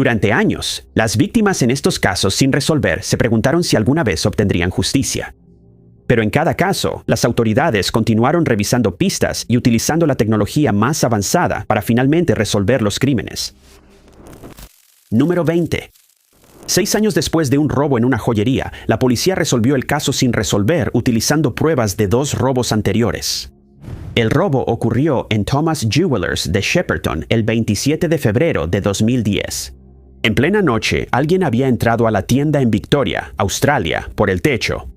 Durante años, las víctimas en estos casos sin resolver se preguntaron si alguna vez obtendrían justicia. Pero en cada caso, las autoridades continuaron revisando pistas y utilizando la tecnología más avanzada para finalmente resolver los crímenes. Número 20. 6 años después de un robo en una joyería, la policía resolvió el caso sin resolver utilizando pruebas de 2 robos anteriores. El robo ocurrió en Thomas Jewelers de Shepperton el 27 de febrero de 2010. En plena noche, alguien había entrado a la tienda en Victoria, Australia, por el techo.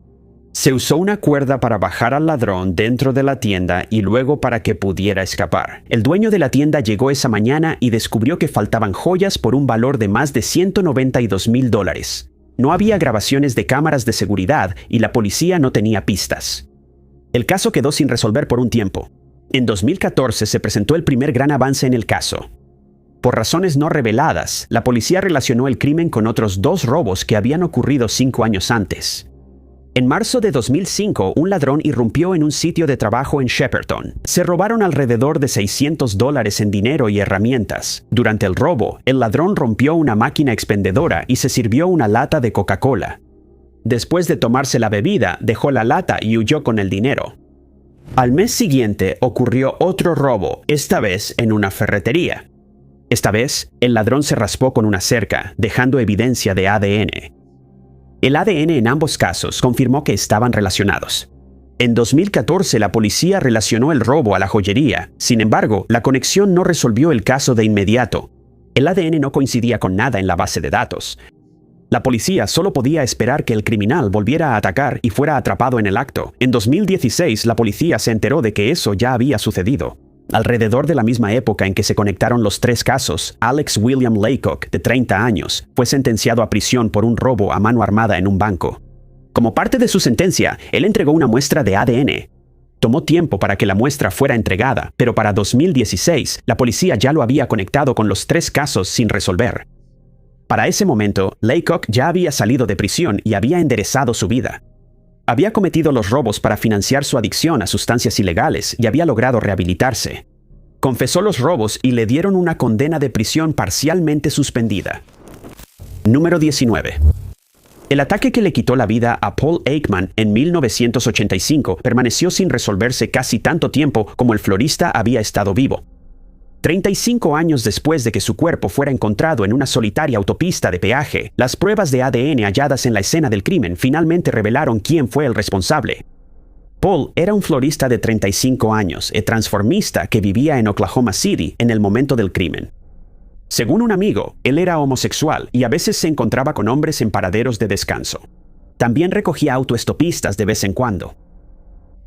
Se usó una cuerda para bajar al ladrón dentro de la tienda y luego para que pudiera escapar. El dueño de la tienda llegó esa mañana y descubrió que faltaban joyas por un valor de más de $192,000. No había grabaciones de cámaras de seguridad y la policía no tenía pistas. El caso quedó sin resolver por un tiempo. En 2014 se presentó el primer gran avance en el caso. Por razones no reveladas, la policía relacionó el crimen con otros 2 robos que habían ocurrido 5 años antes. En marzo de 2005, un ladrón irrumpió en un sitio de trabajo en Shepperton. Se robaron alrededor de $600 en dinero y herramientas. Durante el robo, el ladrón rompió una máquina expendedora y se sirvió una lata de Coca-Cola. Después de tomarse la bebida, dejó la lata y huyó con el dinero. Al mes siguiente ocurrió otro robo, esta vez en una ferretería. Esta vez, el ladrón se raspó con una cerca, dejando evidencia de ADN. El ADN en ambos casos confirmó que estaban relacionados. En 2014 la policía relacionó el robo a la joyería. Sin embargo, la conexión no resolvió el caso de inmediato. El ADN no coincidía con nada en la base de datos. La policía solo podía esperar que el criminal volviera a atacar y fuera atrapado en el acto. En 2016 la policía se enteró de que eso ya había sucedido. Alrededor de la misma época en que se conectaron los 3 casos, Alex William Laycock, de 30 años, fue sentenciado a prisión por un robo a mano armada en un banco. Como parte de su sentencia, él entregó una muestra de ADN. Tomó tiempo para que la muestra fuera entregada, pero para 2016, la policía ya lo había conectado con los 3 casos sin resolver. Para ese momento, Laycock ya había salido de prisión y había enderezado su vida. Había cometido los robos para financiar su adicción a sustancias ilegales y había logrado rehabilitarse. Confesó los robos y le dieron una condena de prisión parcialmente suspendida. Número 19. El ataque que le quitó la vida a Paul Aikman en 1985 permaneció sin resolverse casi tanto tiempo como el florista había estado vivo. 35 años después de que su cuerpo fuera encontrado en una solitaria autopista de peaje, las pruebas de ADN halladas en la escena del crimen finalmente revelaron quién fue el responsable. Paul era un florista de 35 años y transformista que vivía en Oklahoma City en el momento del crimen. Según un amigo, él era homosexual y a veces se encontraba con hombres en paraderos de descanso. También recogía autoestopistas de vez en cuando.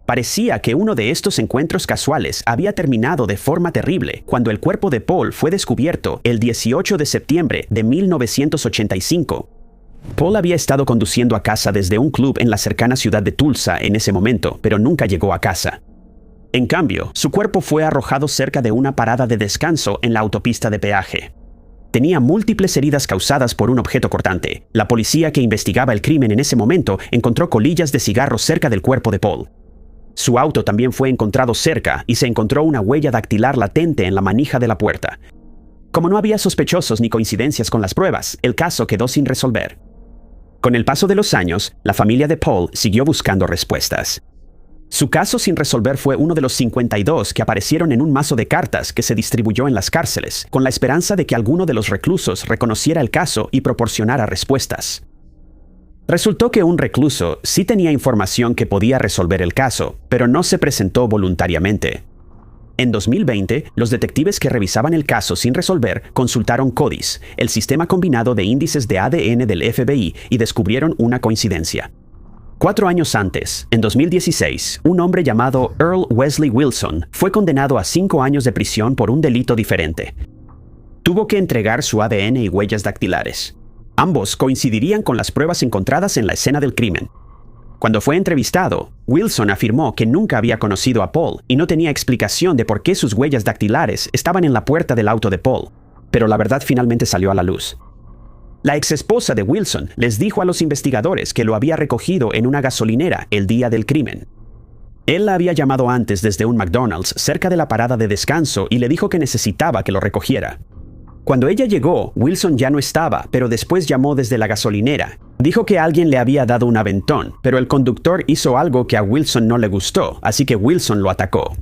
Parecía que uno de estos encuentros casuales había terminado de forma terrible cuando el cuerpo de Paul fue descubierto el 18 de septiembre de 1985. Paul había estado conduciendo a casa desde un club en la cercana ciudad de Tulsa en ese momento, pero nunca llegó a casa. En cambio, su cuerpo fue arrojado cerca de una parada de descanso en la autopista de peaje. Tenía múltiples heridas causadas por un objeto cortante. La policía que investigaba el crimen en ese momento encontró colillas de cigarros cerca del cuerpo de Paul. Su auto también fue encontrado cerca y se encontró una huella dactilar latente en la manija de la puerta. Como no había sospechosos ni coincidencias con las pruebas, el caso quedó sin resolver. Con el paso de los años, la familia de Paul siguió buscando respuestas. Su caso sin resolver fue uno de los 52 que aparecieron en un mazo de cartas que se distribuyó en las cárceles, con la esperanza de que alguno de los reclusos reconociera el caso y proporcionara respuestas. Resultó que un recluso sí tenía información que podía resolver el caso, pero no se presentó voluntariamente. En 2020, los detectives que revisaban el caso sin resolver consultaron CODIS, el sistema combinado de índices de ADN del FBI, y descubrieron una coincidencia. 4 años antes, en 2016, un hombre llamado Earl Wesley Wilson fue condenado a 5 años de prisión por un delito diferente. Tuvo que entregar su ADN y huellas dactilares. Ambos coincidirían con las pruebas encontradas en la escena del crimen. Cuando fue entrevistado, Wilson afirmó que nunca había conocido a Paul y no tenía explicación de por qué sus huellas dactilares estaban en la puerta del auto de Paul, pero la verdad finalmente salió a la luz. La exesposa de Wilson les dijo a los investigadores que lo había recogido en una gasolinera el día del crimen. Él la había llamado antes desde un McDonald's cerca de la parada de descanso y le dijo que necesitaba que lo recogiera. Cuando ella llegó, Wilson ya no estaba, pero después llamó desde la gasolinera. Dijo que alguien le había dado un aventón, pero el conductor hizo algo que a Wilson no le gustó, así que Wilson lo atacó.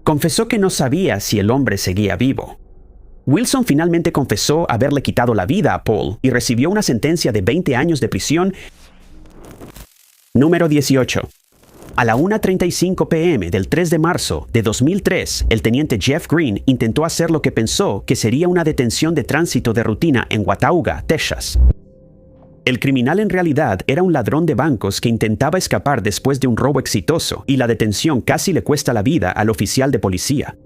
Confesó que no sabía si el hombre seguía vivo. Wilson finalmente confesó haberle quitado la vida a Paul y recibió una sentencia de 20 años de prisión. Número 18. A la 1:35 p.m. del 3 de marzo de 2003, el teniente Jeff Green intentó hacer lo que pensó que sería una detención de tránsito de rutina en Watauga, Texas. El criminal en realidad era un ladrón de bancos que intentaba escapar después de un robo exitoso, y la detención casi le cuesta la vida al oficial de policía.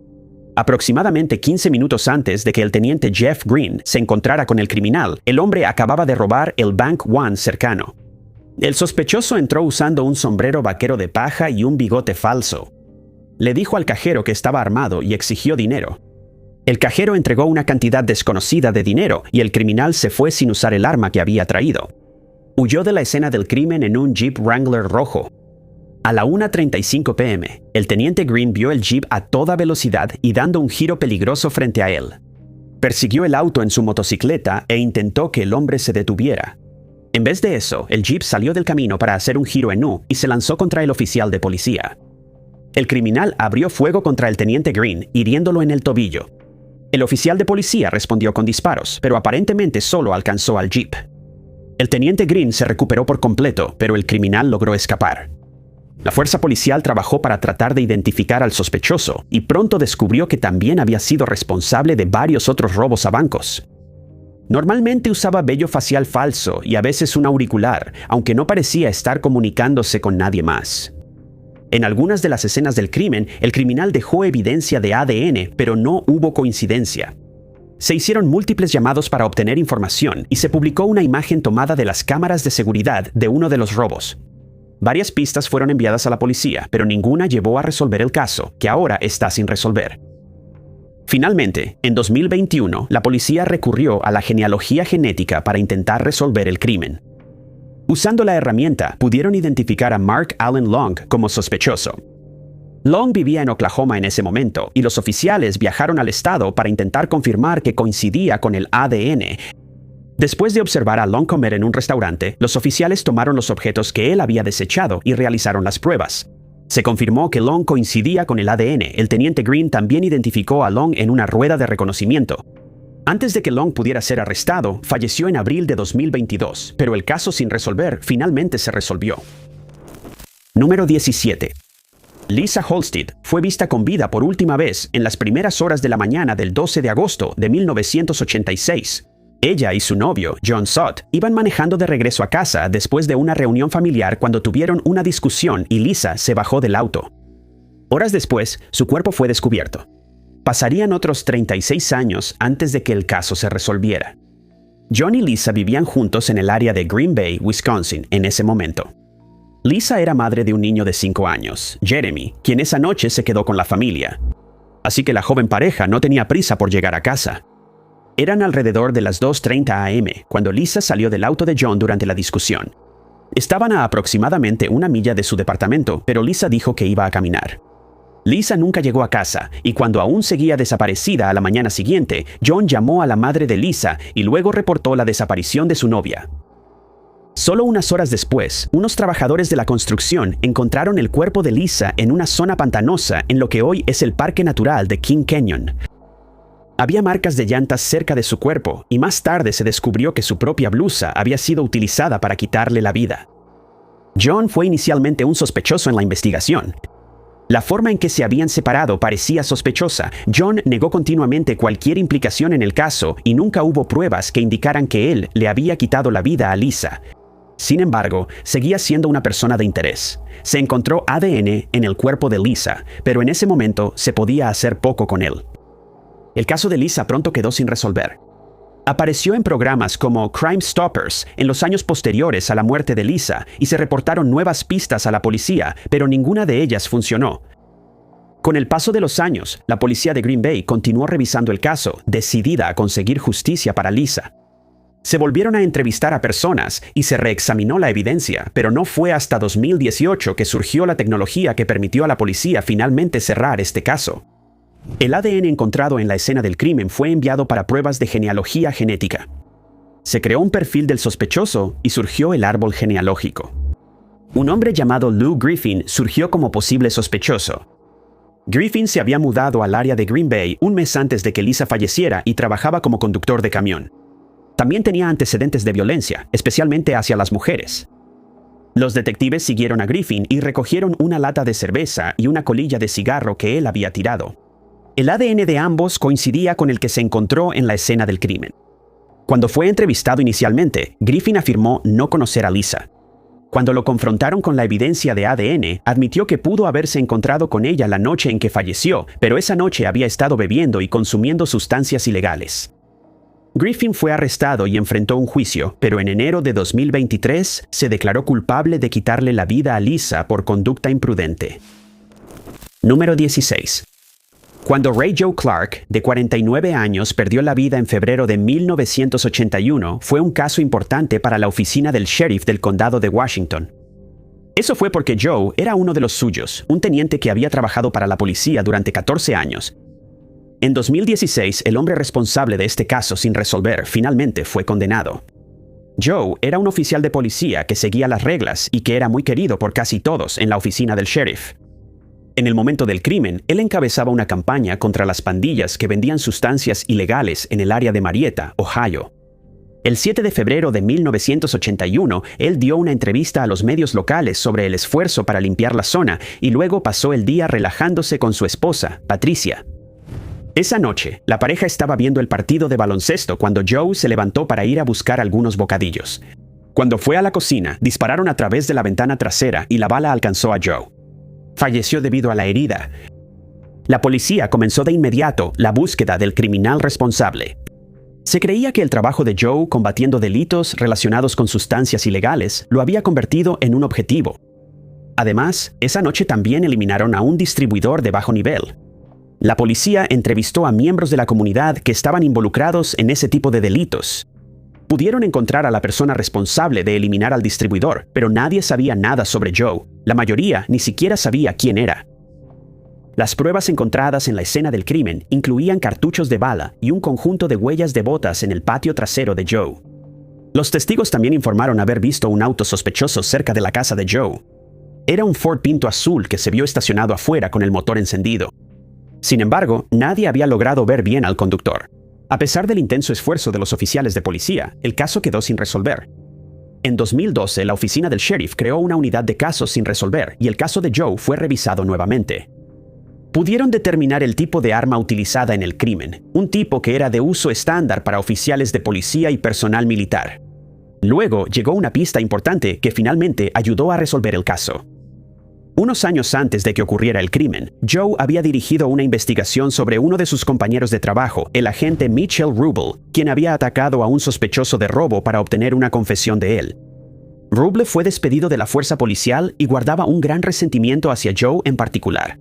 Aproximadamente 15 minutos antes de que el teniente Jeff Green se encontrara con el criminal, el hombre acababa de robar el Bank One cercano. El sospechoso entró usando un sombrero vaquero de paja y un bigote falso. Le dijo al cajero que estaba armado y exigió dinero. El cajero entregó una cantidad desconocida de dinero y el criminal se fue sin usar el arma que había traído. Huyó de la escena del crimen en un Jeep Wrangler rojo. A la 1:35 p.m., el teniente Green vio el Jeep a toda velocidad y dando un giro peligroso frente a él. Persiguió el auto en su motocicleta e intentó que el hombre se detuviera. En vez de eso, el Jeep salió del camino para hacer un giro en U y se lanzó contra el oficial de policía. El criminal abrió fuego contra el teniente Green, hiriéndolo en el tobillo. El oficial de policía respondió con disparos, pero aparentemente solo alcanzó al Jeep. El teniente Green se recuperó por completo, pero el criminal logró escapar. La fuerza policial trabajó para tratar de identificar al sospechoso y pronto descubrió que también había sido responsable de varios otros robos a bancos. Normalmente usaba vello facial falso y a veces un auricular, aunque no parecía estar comunicándose con nadie más. En algunas de las escenas del crimen, el criminal dejó evidencia de ADN, pero no hubo coincidencia. Se hicieron múltiples llamados para obtener información y se publicó una imagen tomada de las cámaras de seguridad de uno de los robos. Varias pistas fueron enviadas a la policía, pero ninguna llevó a resolver el caso, que ahora está sin resolver. Finalmente, en 2021, la policía recurrió a la genealogía genética para intentar resolver el crimen. Usando la herramienta, pudieron identificar a Mark Allen Long como sospechoso. Long vivía en Oklahoma en ese momento, y los oficiales viajaron al estado para intentar confirmar que coincidía con el ADN. Después de observar a Long comer en un restaurante, los oficiales tomaron los objetos que él había desechado y realizaron las pruebas. Se confirmó que Long coincidía con el ADN. El teniente Green también identificó a Long en una rueda de reconocimiento. Antes de que Long pudiera ser arrestado, falleció en abril de 2022, pero el caso sin resolver finalmente se resolvió. Número 17. Lisa Holstead fue vista con vida por última vez en las primeras horas de la mañana del 12 de agosto de 1986. Ella y su novio, John Sott, iban manejando de regreso a casa después de una reunión familiar cuando tuvieron una discusión y Lisa se bajó del auto. Horas después, su cuerpo fue descubierto. Pasarían otros 36 años antes de que el caso se resolviera. John y Lisa vivían juntos en el área de Green Bay, Wisconsin, en ese momento. Lisa era madre de un niño de 5 años, Jeremy, quien esa noche se quedó con la familia. Así que la joven pareja no tenía prisa por llegar a casa. Eran alrededor de las 2:30 a.m. cuando Lisa salió del auto de John durante la discusión. Estaban a aproximadamente 1 milla de su departamento, pero Lisa dijo que iba a caminar. Lisa nunca llegó a casa, y cuando aún seguía desaparecida a la mañana siguiente, John llamó a la madre de Lisa y luego reportó la desaparición de su novia. Solo unas horas después, unos trabajadores de la construcción encontraron el cuerpo de Lisa en una zona pantanosa en lo que hoy es el Parque Natural de King Canyon. Había marcas de llantas cerca de su cuerpo y más tarde se descubrió que su propia blusa había sido utilizada para quitarle la vida. John fue inicialmente un sospechoso en la investigación. La forma en que se habían separado parecía sospechosa. John negó continuamente cualquier implicación en el caso y nunca hubo pruebas que indicaran que él le había quitado la vida a Lisa. Sin embargo, seguía siendo una persona de interés. Se encontró ADN en el cuerpo de Lisa, pero en ese momento se podía hacer poco con él. El caso de Lisa pronto quedó sin resolver. Apareció en programas como Crime Stoppers en los años posteriores a la muerte de Lisa y se reportaron nuevas pistas a la policía, pero ninguna de ellas funcionó. Con el paso de los años, la policía de Green Bay continuó revisando el caso, decidida a conseguir justicia para Lisa. Se volvieron a entrevistar a personas y se reexaminó la evidencia, pero no fue hasta 2018 que surgió la tecnología que permitió a la policía finalmente cerrar este caso. El ADN encontrado en la escena del crimen fue enviado para pruebas de genealogía genética. Se creó un perfil del sospechoso y surgió el árbol genealógico. Un hombre llamado Lou Griffin surgió como posible sospechoso. Griffin se había mudado al área de Green Bay un mes antes de que Lisa falleciera y trabajaba como conductor de camión. También tenía antecedentes de violencia, especialmente hacia las mujeres. Los detectives siguieron a Griffin y recogieron una lata de cerveza y una colilla de cigarro que él había tirado. El ADN de ambos coincidía con el que se encontró en la escena del crimen. Cuando fue entrevistado inicialmente, Griffin afirmó no conocer a Lisa. Cuando lo confrontaron con la evidencia de ADN, admitió que pudo haberse encontrado con ella la noche en que falleció, pero esa noche había estado bebiendo y consumiendo sustancias ilegales. Griffin fue arrestado y enfrentó un juicio, pero en enero de 2023 se declaró culpable de quitarle la vida a Lisa por conducta imprudente. Número 16. Cuando Ray Joe Clark, de 49 años, perdió la vida en febrero de 1981, fue un caso importante para la oficina del sheriff del condado de Washington. Eso fue porque Joe era uno de los suyos, un teniente que había trabajado para la policía durante 14 años. En 2016, el hombre responsable de este caso sin resolver finalmente fue condenado. Joe era un oficial de policía que seguía las reglas y que era muy querido por casi todos en la oficina del sheriff. En el momento del crimen, él encabezaba una campaña contra las pandillas que vendían sustancias ilegales en el área de Marietta, Ohio. El 7 de febrero de 1981, él dio una entrevista a los medios locales sobre el esfuerzo para limpiar la zona y luego pasó el día relajándose con su esposa, Patricia. Esa noche, la pareja estaba viendo el partido de baloncesto cuando Joe se levantó para ir a buscar algunos bocadillos. Cuando fue a la cocina, dispararon a través de la ventana trasera y la bala alcanzó a Joe. Falleció debido a la herida. La policía comenzó de inmediato la búsqueda del criminal responsable. Se creía que el trabajo de Joe combatiendo delitos relacionados con sustancias ilegales lo había convertido en un objetivo. Además, esa noche también eliminaron a un distribuidor de bajo nivel. La policía entrevistó a miembros de la comunidad que estaban involucrados en ese tipo de delitos. Pudieron encontrar a la persona responsable de eliminar al distribuidor, pero nadie sabía nada sobre Joe. La mayoría ni siquiera sabía quién era. Las pruebas encontradas en la escena del crimen incluían cartuchos de bala y un conjunto de huellas de botas en el patio trasero de Joe. Los testigos también informaron haber visto un auto sospechoso cerca de la casa de Joe. Era un Ford Pinto azul que se vio estacionado afuera con el motor encendido. Sin embargo, nadie había logrado ver bien al conductor. A pesar del intenso esfuerzo de los oficiales de policía, el caso quedó sin resolver. En 2012, la oficina del sheriff creó una unidad de casos sin resolver y el caso de Joe fue revisado nuevamente. Pudieron determinar el tipo de arma utilizada en el crimen, un tipo que era de uso estándar para oficiales de policía y personal militar. Luego llegó una pista importante que finalmente ayudó a resolver el caso. Unos años antes de que ocurriera el crimen, Joe había dirigido una investigación sobre uno de sus compañeros de trabajo, el agente Mitchell Ruble, quien había atacado a un sospechoso de robo para obtener una confesión de él. Ruble fue despedido de la fuerza policial y guardaba un gran resentimiento hacia Joe en particular.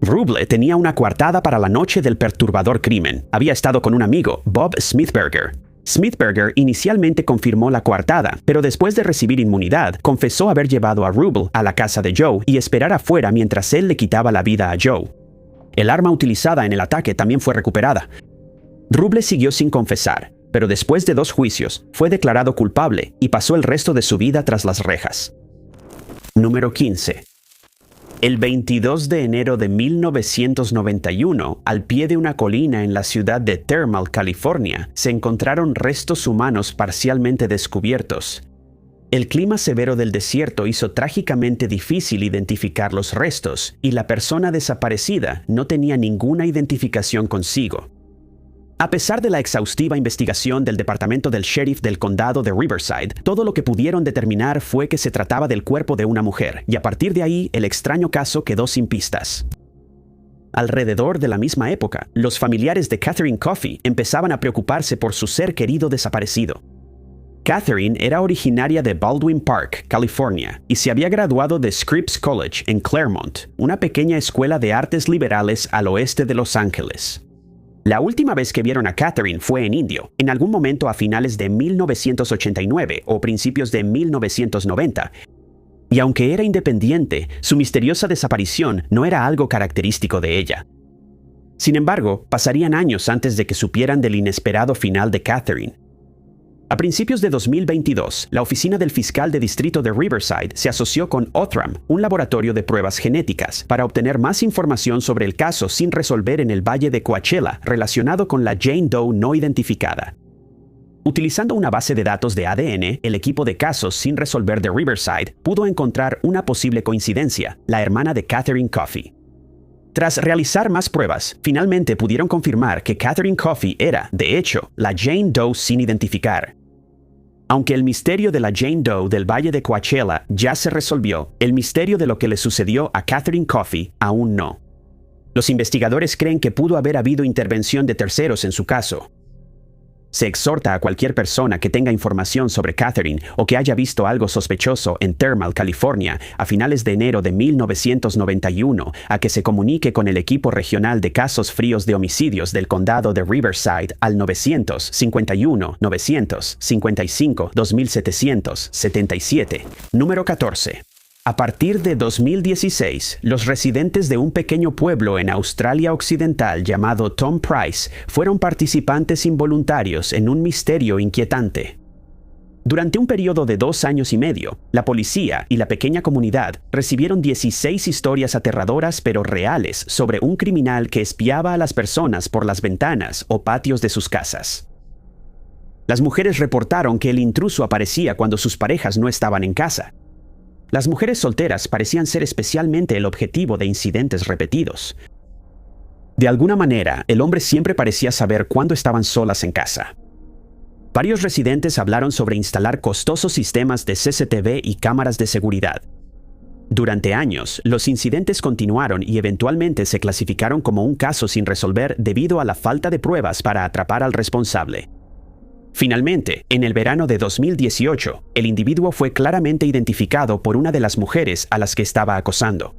Ruble tenía una coartada para la noche del perturbador crimen. Había estado con un amigo, Bob Smithberger. Smithberger inicialmente confirmó la coartada, pero después de recibir inmunidad, confesó haber llevado a Ruble a la casa de Joe y esperar afuera mientras él le quitaba la vida a Joe. El arma utilizada en el ataque también fue recuperada. Ruble siguió sin confesar, pero después de 2 juicios, fue declarado culpable y pasó el resto de su vida tras las rejas. Número 15. El 22 de enero de 1991, al pie de una colina en la ciudad de Thermal, California, se encontraron restos humanos parcialmente descubiertos. El clima severo del desierto hizo trágicamente difícil identificar los restos, y la persona desaparecida no tenía ninguna identificación consigo. A pesar de la exhaustiva investigación del departamento del sheriff del condado de Riverside, todo lo que pudieron determinar fue que se trataba del cuerpo de una mujer, y a partir de ahí el extraño caso quedó sin pistas. Alrededor de la misma época, los familiares de Catherine Coffey empezaban a preocuparse por su ser querido desaparecido. Catherine era originaria de Baldwin Park, California, y se había graduado de Scripps College en Claremont, una pequeña escuela de artes liberales al oeste de Los Ángeles. La última vez que vieron a Catherine fue en Indio, en algún momento a finales de 1989 o principios de 1990. Y aunque era independiente, su misteriosa desaparición no era algo característico de ella. Sin embargo, pasarían años antes de que supieran del inesperado final de Catherine. A principios de 2022, la oficina del fiscal de distrito de Riverside se asoció con Othram, un laboratorio de pruebas genéticas, para obtener más información sobre el caso sin resolver en el Valle de Coachella relacionado con la Jane Doe no identificada. Utilizando una base de datos de ADN, el equipo de casos sin resolver de Riverside pudo encontrar una posible coincidencia, la hermana de Catherine Coffey. Tras realizar más pruebas, finalmente pudieron confirmar que Catherine Coffey era, de hecho, la Jane Doe sin identificar. Aunque el misterio de la Jane Doe del Valle de Coachella ya se resolvió, el misterio de lo que le sucedió a Catherine Coffey aún no. Los investigadores creen que pudo haber habido intervención de terceros en su caso. Se exhorta a cualquier persona que tenga información sobre Catherine o que haya visto algo sospechoso en Thermal, California, a finales de enero de 1991, a que se comunique con el equipo regional de casos fríos de homicidios del condado de Riverside al 951-955-2777, número 14. A partir de 2016, los residentes de un pequeño pueblo en Australia Occidental llamado Tom Price fueron participantes involuntarios en un misterio inquietante. Durante un periodo de 2 años y medio, la policía y la pequeña comunidad recibieron 16 historias aterradoras pero reales sobre un criminal que espiaba a las personas por las ventanas o patios de sus casas. Las mujeres reportaron que el intruso aparecía cuando sus parejas no estaban en casa. Las mujeres solteras parecían ser especialmente el objetivo de incidentes repetidos. De alguna manera, el hombre siempre parecía saber cuándo estaban solas en casa. Varios residentes hablaron sobre instalar costosos sistemas de CCTV y cámaras de seguridad. Durante años, los incidentes continuaron y eventualmente se clasificaron como un caso sin resolver debido a la falta de pruebas para atrapar al responsable. Finalmente, en el verano de 2018, el individuo fue claramente identificado por una de las mujeres a las que estaba acosando.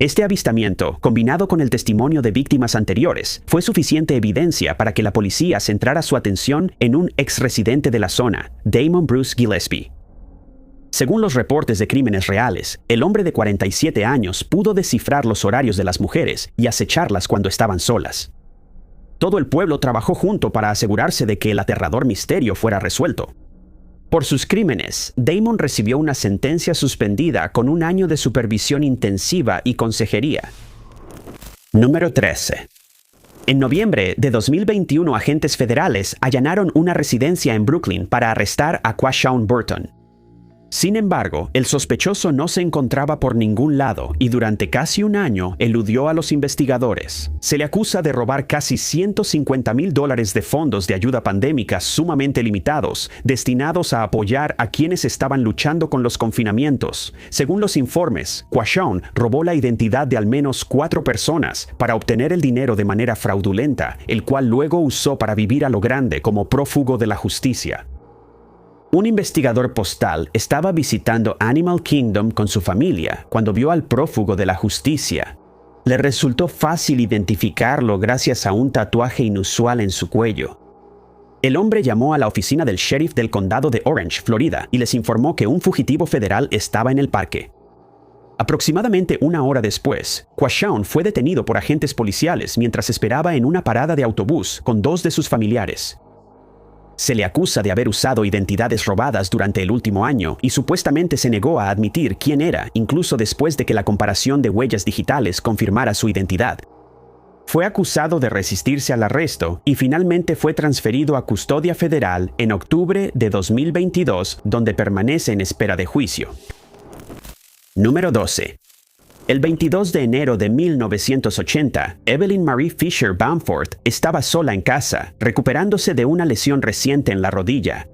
Este avistamiento, combinado con el testimonio de víctimas anteriores, fue suficiente evidencia para que la policía centrara su atención en un exresidente de la zona, Damon Bruce Gillespie. Según los reportes de crímenes reales, el hombre de 47 años pudo descifrar los horarios de las mujeres y acecharlas cuando estaban solas. Todo el pueblo trabajó junto para asegurarse de que el aterrador misterio fuera resuelto. Por sus crímenes, Damon recibió una sentencia suspendida con 1 año de supervisión intensiva y consejería. Número 13. En noviembre de 2021, agentes federales allanaron una residencia en Brooklyn para arrestar a Quashawn Burton. Sin embargo, el sospechoso no se encontraba por ningún lado y durante casi 1 año eludió a los investigadores. Se le acusa de robar casi $150,000 de fondos de ayuda pandémica sumamente limitados, destinados a apoyar a quienes estaban luchando con los confinamientos. Según los informes, Quashawn robó la identidad de al menos 4 personas para obtener el dinero de manera fraudulenta, el cual luego usó para vivir a lo grande como prófugo de la justicia. Un investigador postal estaba visitando Animal Kingdom con su familia cuando vio al prófugo de la justicia. Le resultó fácil identificarlo gracias a un tatuaje inusual en su cuello. El hombre llamó a la oficina del sheriff del condado de Orange, Florida, y les informó que un fugitivo federal estaba en el parque. Aproximadamente 1 hora después, Quashawn fue detenido por agentes policiales mientras esperaba en una parada de autobús con 2 de sus familiares. Se le acusa de haber usado identidades robadas durante el último año y supuestamente se negó a admitir quién era, incluso después de que la comparación de huellas digitales confirmara su identidad. Fue acusado de resistirse al arresto y finalmente fue transferido a custodia federal en octubre de 2022, donde permanece en espera de juicio. Número 12. El 22 de enero de 1980, Evelyn Marie Fisher Bamford estaba sola en casa, recuperándose de una lesión reciente en la rodilla.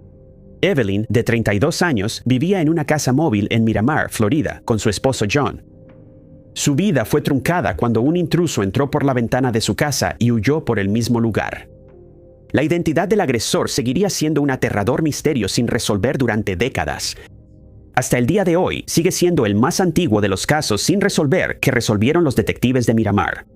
Evelyn, de 32 años, vivía en una casa móvil en Miramar, Florida, con su esposo John. Su vida fue truncada cuando un intruso entró por la ventana de su casa y huyó por el mismo lugar. La identidad del agresor seguiría siendo un aterrador misterio sin resolver durante décadas. Hasta el día de hoy, sigue siendo el más antiguo de los casos sin resolver que resolvieron los detectives de Miramar.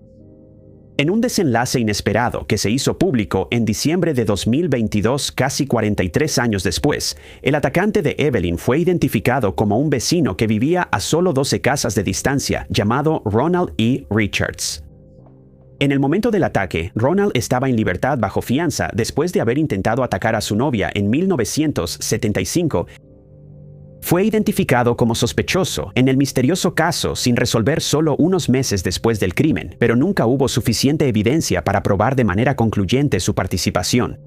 En un desenlace inesperado que se hizo público en diciembre de 2022, casi 43 años después, el atacante de Evelyn fue identificado como un vecino que vivía a solo 12 casas de distancia, llamado Ronald E. Richards. En el momento del ataque, Ronald estaba en libertad bajo fianza después de haber intentado atacar a su novia en 1975. Fue identificado como sospechoso en el misterioso caso sin resolver solo unos meses después del crimen, pero nunca hubo suficiente evidencia para probar de manera concluyente su participación.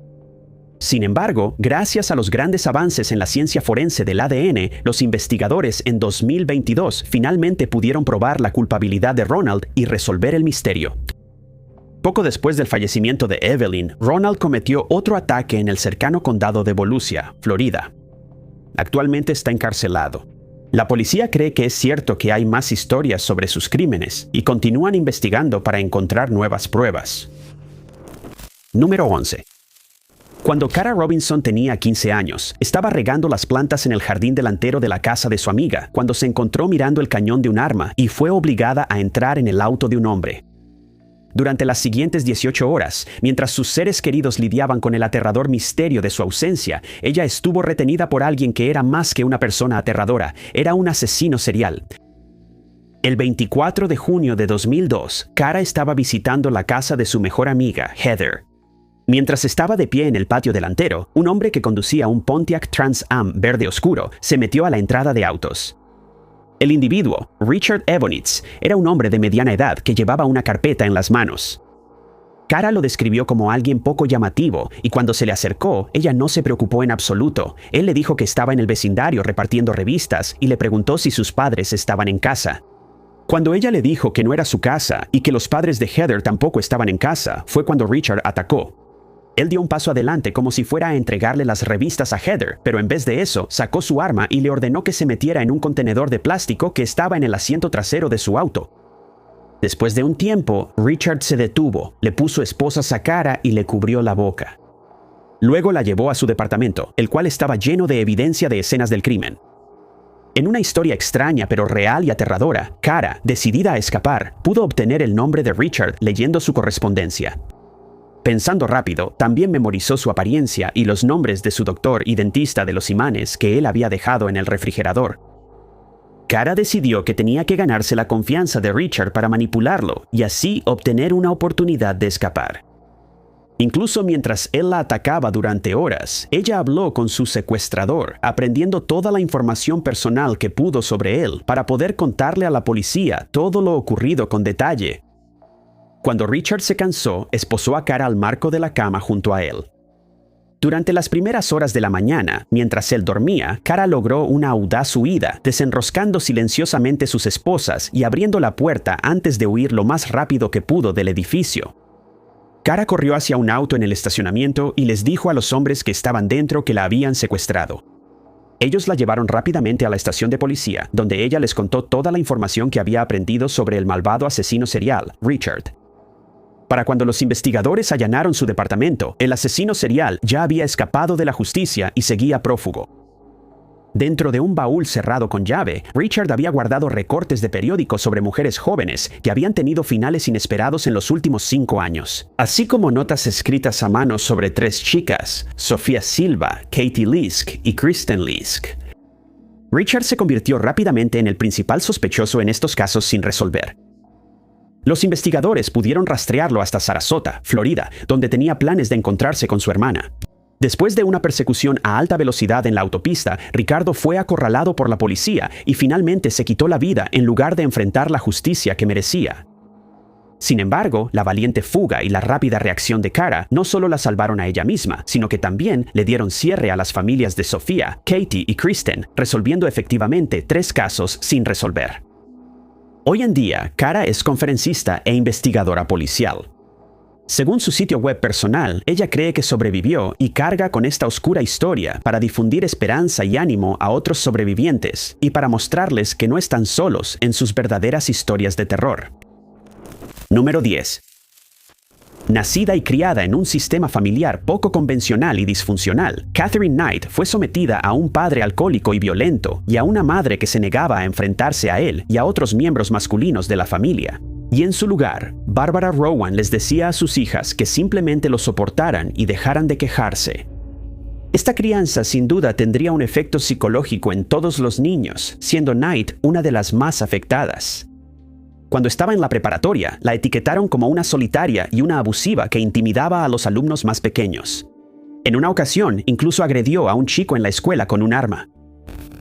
Sin embargo, gracias a los grandes avances en la ciencia forense del ADN, los investigadores en 2022 finalmente pudieron probar la culpabilidad de Ronald y resolver el misterio. Poco después del fallecimiento de Evelyn, Ronald cometió otro ataque en el cercano condado de Volusia, Florida. Actualmente está encarcelado. La policía cree que es cierto que hay más historias sobre sus crímenes y continúan investigando para encontrar nuevas pruebas. Número 11. Cuando Cara Robinson tenía 15 años, estaba regando las plantas en el jardín delantero de la casa de su amiga cuando se encontró mirando el cañón de un arma y fue obligada a entrar en el auto de un hombre. Durante las siguientes 18 horas, mientras sus seres queridos lidiaban con el aterrador misterio de su ausencia, ella estuvo retenida por alguien que era más que una persona aterradora, era un asesino serial. El 24 de junio de 2002, Cara estaba visitando la casa de su mejor amiga, Heather. Mientras estaba de pie en el patio delantero, un hombre que conducía un Pontiac Trans Am verde oscuro se metió a la entrada de autos. El individuo, Richard Evonitz, era un hombre de mediana edad que llevaba una carpeta en las manos. Cara lo describió como alguien poco llamativo y cuando se le acercó, ella no se preocupó en absoluto. Él le dijo que estaba en el vecindario repartiendo revistas y le preguntó si sus padres estaban en casa. Cuando ella le dijo que no era su casa y que los padres de Heather tampoco estaban en casa, fue cuando Richard atacó. Él dio un paso adelante como si fuera a entregarle las revistas a Heather, pero en vez de eso, sacó su arma y le ordenó que se metiera en un contenedor de plástico que estaba en el asiento trasero de su auto. Después de un tiempo, Richard se detuvo, le puso esposas a Cara y le cubrió la boca. Luego la llevó a su departamento, el cual estaba lleno de evidencia de escenas del crimen. En una historia extraña pero real y aterradora, Cara, decidida a escapar, pudo obtener el nombre de Richard leyendo su correspondencia. Pensando rápido, también memorizó su apariencia y los nombres de su doctor y dentista de los imanes que él había dejado en el refrigerador. Cara decidió que tenía que ganarse la confianza de Richard para manipularlo y así obtener una oportunidad de escapar. Incluso mientras él la atacaba durante horas, ella habló con su secuestrador, aprendiendo toda la información personal que pudo sobre él para poder contarle a la policía todo lo ocurrido con detalle. Cuando Richard se cansó, esposó a Cara al marco de la cama junto a él. Durante las primeras horas de la mañana, mientras él dormía, Cara logró una audaz huida, desenroscando silenciosamente sus esposas y abriendo la puerta antes de huir lo más rápido que pudo del edificio. Cara corrió hacia un auto en el estacionamiento y les dijo a los hombres que estaban dentro que la habían secuestrado. Ellos la llevaron rápidamente a la estación de policía, donde ella les contó toda la información que había aprendido sobre el malvado asesino serial, Richard. Para cuando los investigadores allanaron su departamento, el asesino serial ya había escapado de la justicia y seguía prófugo. Dentro de un baúl cerrado con llave, Richard había guardado recortes de periódicos sobre mujeres jóvenes que habían tenido finales inesperados en los últimos 5 años, así como notas escritas a mano sobre 3 chicas, Sofía Silva, Katie Lisk y Kristen Lisk. Richard se convirtió rápidamente en el principal sospechoso en estos casos sin resolver. Los investigadores pudieron rastrearlo hasta Sarasota, Florida, donde tenía planes de encontrarse con su hermana. Después de una persecución a alta velocidad en la autopista, Ricardo fue acorralado por la policía y finalmente se quitó la vida en lugar de enfrentar la justicia que merecía. Sin embargo, la valiente fuga y la rápida reacción de Cara no solo la salvaron a ella misma, sino que también le dieron cierre a las familias de Sofía, Katie y Kristen, resolviendo efectivamente 3 casos sin resolver. Hoy en día, Cara es conferencista e investigadora policial. Según su sitio web personal, ella cree que sobrevivió y carga con esta oscura historia para difundir esperanza y ánimo a otros sobrevivientes y para mostrarles que no están solos en sus verdaderas historias de terror. Número 10. Nacida y criada en un sistema familiar poco convencional y disfuncional, Katherine Knight fue sometida a un padre alcohólico y violento y a una madre que se negaba a enfrentarse a él y a otros miembros masculinos de la familia. Y en su lugar, Barbara Rowan les decía a sus hijas que simplemente lo soportaran y dejaran de quejarse. Esta crianza sin duda tendría un efecto psicológico en todos los niños, siendo Knight una de las más afectadas. Cuando estaba en la preparatoria, la etiquetaron como una solitaria y una abusiva que intimidaba a los alumnos más pequeños. En una ocasión, incluso agredió a un chico en la escuela con un arma.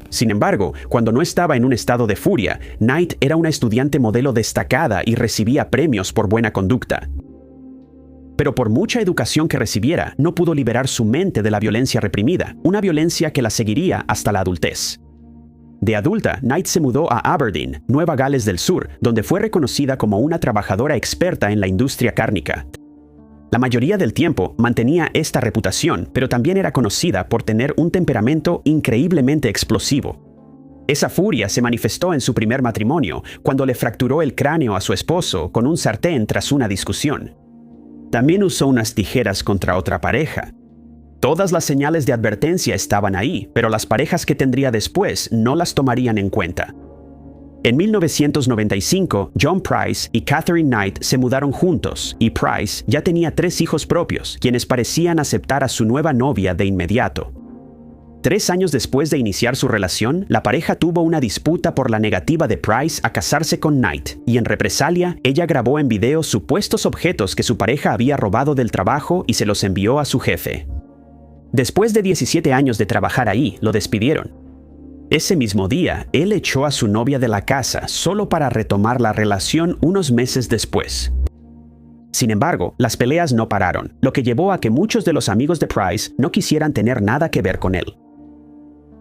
Sin embargo, cuando no estaba en un estado de furia, Knight era una estudiante modelo destacada y recibía premios por buena conducta. Pero por mucha educación que recibiera, no pudo liberar su mente de la violencia reprimida, una violencia que la seguiría hasta la adultez. De adulta, Knight se mudó a Aberdeen, Nueva Gales del Sur, donde fue reconocida como una trabajadora experta en la industria cárnica. La mayoría del tiempo mantenía esta reputación, pero también era conocida por tener un temperamento increíblemente explosivo. Esa furia se manifestó en su primer matrimonio, cuando le fracturó el cráneo a su esposo con un sartén tras una discusión. También usó unas tijeras contra otra pareja. Todas las señales de advertencia estaban ahí, pero las parejas que tendría después no las tomarían en cuenta. En 1995, John Price y Catherine Knight se mudaron juntos, y Price ya tenía 3 hijos propios, quienes parecían aceptar a su nueva novia de inmediato. 3 años después de iniciar su relación, la pareja tuvo una disputa por la negativa de Price a casarse con Knight, y en represalia, ella grabó en video supuestos objetos que su pareja había robado del trabajo y se los envió a su jefe. Después de 17 años de trabajar ahí, lo despidieron. Ese mismo día, él echó a su novia de la casa solo para retomar la relación unos meses después. Sin embargo, las peleas no pararon, lo que llevó a que muchos de los amigos de Price no quisieran tener nada que ver con él.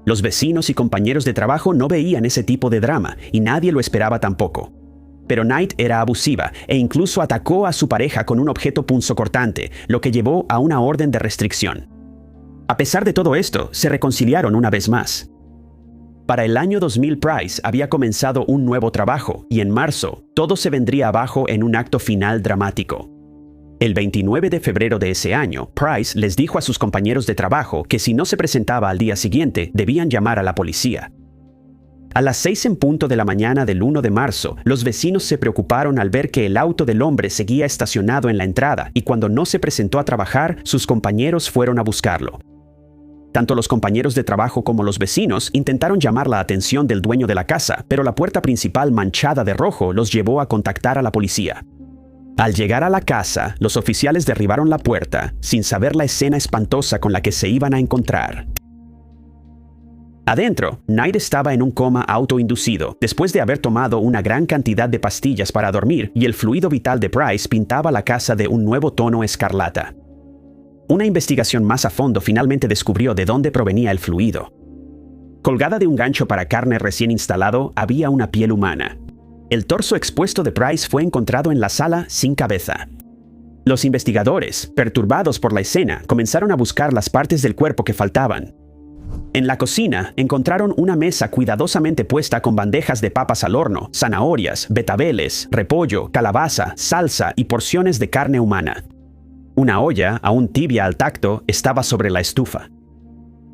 Los vecinos y compañeros de trabajo no veían ese tipo de drama, y nadie lo esperaba tampoco. Pero Knight era abusiva e incluso atacó a su pareja con un objeto punzocortante, lo que llevó a una orden de restricción. A pesar de todo esto, se reconciliaron una vez más. Para el año 2000, Price había comenzado un nuevo trabajo, y en marzo, todo se vendría abajo en un acto final dramático. El 29 de febrero de ese año, Price les dijo a sus compañeros de trabajo que si no se presentaba al día siguiente, debían llamar a la policía. A las 6 en punto de la mañana del 1 de marzo, los vecinos se preocuparon al ver que el auto del hombre seguía estacionado en la entrada, y cuando no se presentó a trabajar, sus compañeros fueron a buscarlo. Tanto los compañeros de trabajo como los vecinos intentaron llamar la atención del dueño de la casa, pero la puerta principal manchada de rojo los llevó a contactar a la policía. Al llegar a la casa, los oficiales derribaron la puerta, sin saber la escena espantosa con la que se iban a encontrar. Adentro, Knight estaba en un coma autoinducido, después de haber tomado una gran cantidad de pastillas para dormir, y el fluido vital de Price pintaba la casa de un nuevo tono escarlata. Una investigación más a fondo finalmente descubrió de dónde provenía el fluido. Colgada de un gancho para carne recién instalado, había una piel humana. El torso expuesto de Price fue encontrado en la sala sin cabeza. Los investigadores, perturbados por la escena, comenzaron a buscar las partes del cuerpo que faltaban. En la cocina, encontraron una mesa cuidadosamente puesta con bandejas de papas al horno, zanahorias, betabeles, repollo, calabaza, salsa y porciones de carne humana. Una olla, aún tibia al tacto, estaba sobre la estufa.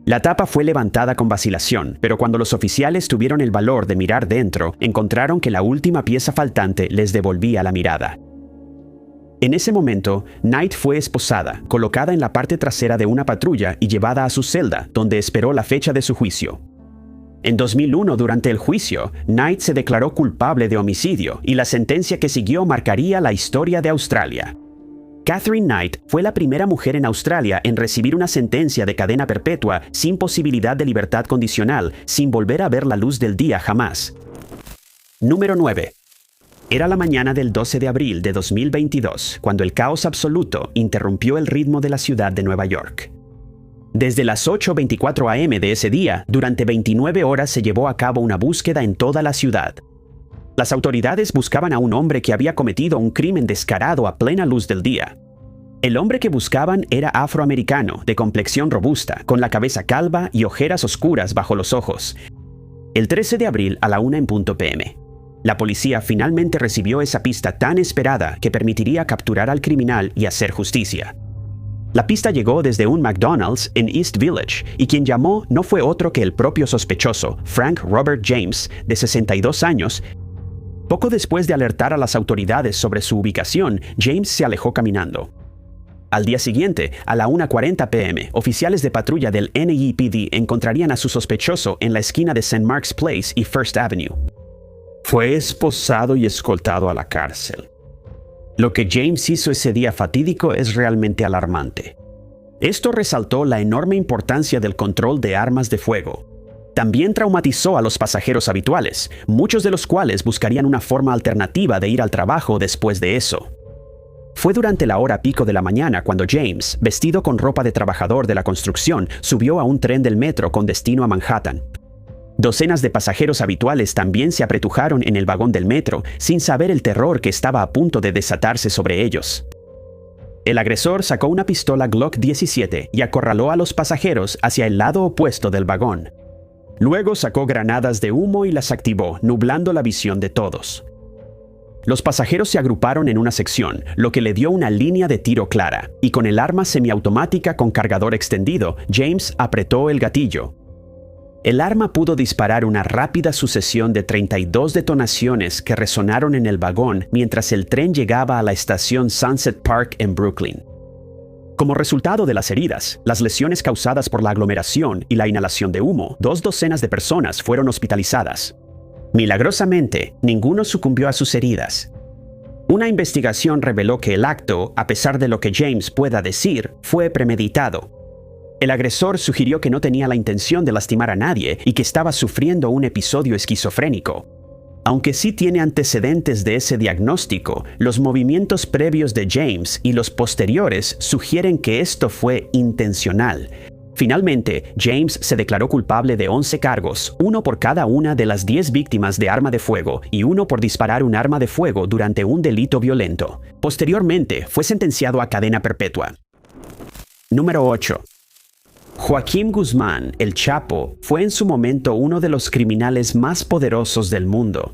La tapa fue levantada con vacilación, pero cuando los oficiales tuvieron el valor de mirar dentro, encontraron que la última pieza faltante les devolvía la mirada. En ese momento, Knight fue esposada, colocada en la parte trasera de una patrulla y llevada a su celda, donde esperó la fecha de su juicio. En 2001, durante el juicio, Knight se declaró culpable de homicidio, y la sentencia que siguió marcaría la historia de Australia. Catherine Knight fue la primera mujer en Australia en recibir una sentencia de cadena perpetua sin posibilidad de libertad condicional, sin volver a ver la luz del día jamás. Número 9. Era la mañana del 12 de abril de 2022, cuando el caos absoluto interrumpió el ritmo de la ciudad de Nueva York. Desde las 8:24 am de ese día, durante 29 horas se llevó a cabo una búsqueda en toda la ciudad. Las autoridades buscaban a un hombre que había cometido un crimen descarado a plena luz del día. El hombre que buscaban era afroamericano, de complexión robusta, con la cabeza calva y ojeras oscuras bajo los ojos. El 13 de abril a la 1 p.m. La policía finalmente recibió esa pista tan esperada que permitiría capturar al criminal y hacer justicia. La pista llegó desde un McDonald's en East Village, y quien llamó no fue otro que el propio sospechoso, Frank Robert James, de 62 años. Poco después de alertar a las autoridades sobre su ubicación, James se alejó caminando. Al día siguiente, a la 1:40 p.m., oficiales de patrulla del NYPD encontrarían a su sospechoso en la esquina de St. Mark's Place y First Avenue. Fue esposado y escoltado a la cárcel. Lo que James hizo ese día fatídico es realmente alarmante. Esto resaltó la enorme importancia del control de armas de fuego. También traumatizó a los pasajeros habituales, muchos de los cuales buscarían una forma alternativa de ir al trabajo después de eso. Fue durante la hora pico de la mañana cuando James, vestido con ropa de trabajador de la construcción, subió a un tren del metro con destino a Manhattan. Docenas de pasajeros habituales también se apretujaron en el vagón del metro, sin saber el terror que estaba a punto de desatarse sobre ellos. El agresor sacó una pistola Glock 17 y acorraló a los pasajeros hacia el lado opuesto del vagón. Luego sacó granadas de humo y las activó, nublando la visión de todos. Los pasajeros se agruparon en una sección, lo que le dio una línea de tiro clara, y con el arma semiautomática con cargador extendido, James apretó el gatillo. El arma pudo disparar una rápida sucesión de 32 detonaciones que resonaron en el vagón mientras el tren llegaba a la estación Sunset Park en Brooklyn. Como resultado de las heridas, las lesiones causadas por la aglomeración y la inhalación de humo, 2 docenas de personas fueron hospitalizadas. Milagrosamente, ninguno sucumbió a sus heridas. Una investigación reveló que el acto, a pesar de lo que James pueda decir, fue premeditado. El agresor sugirió que no tenía la intención de lastimar a nadie y que estaba sufriendo un episodio esquizofrénico. Aunque sí tiene antecedentes de ese diagnóstico, los movimientos previos de James y los posteriores sugieren que esto fue intencional. Finalmente, James se declaró culpable de 11 cargos, uno por cada una de las 10 víctimas de arma de fuego y uno por disparar un arma de fuego durante un delito violento. Posteriormente, fue sentenciado a cadena perpetua. Número 8. Joaquín Guzmán, el Chapo, fue en su momento uno de los criminales más poderosos del mundo.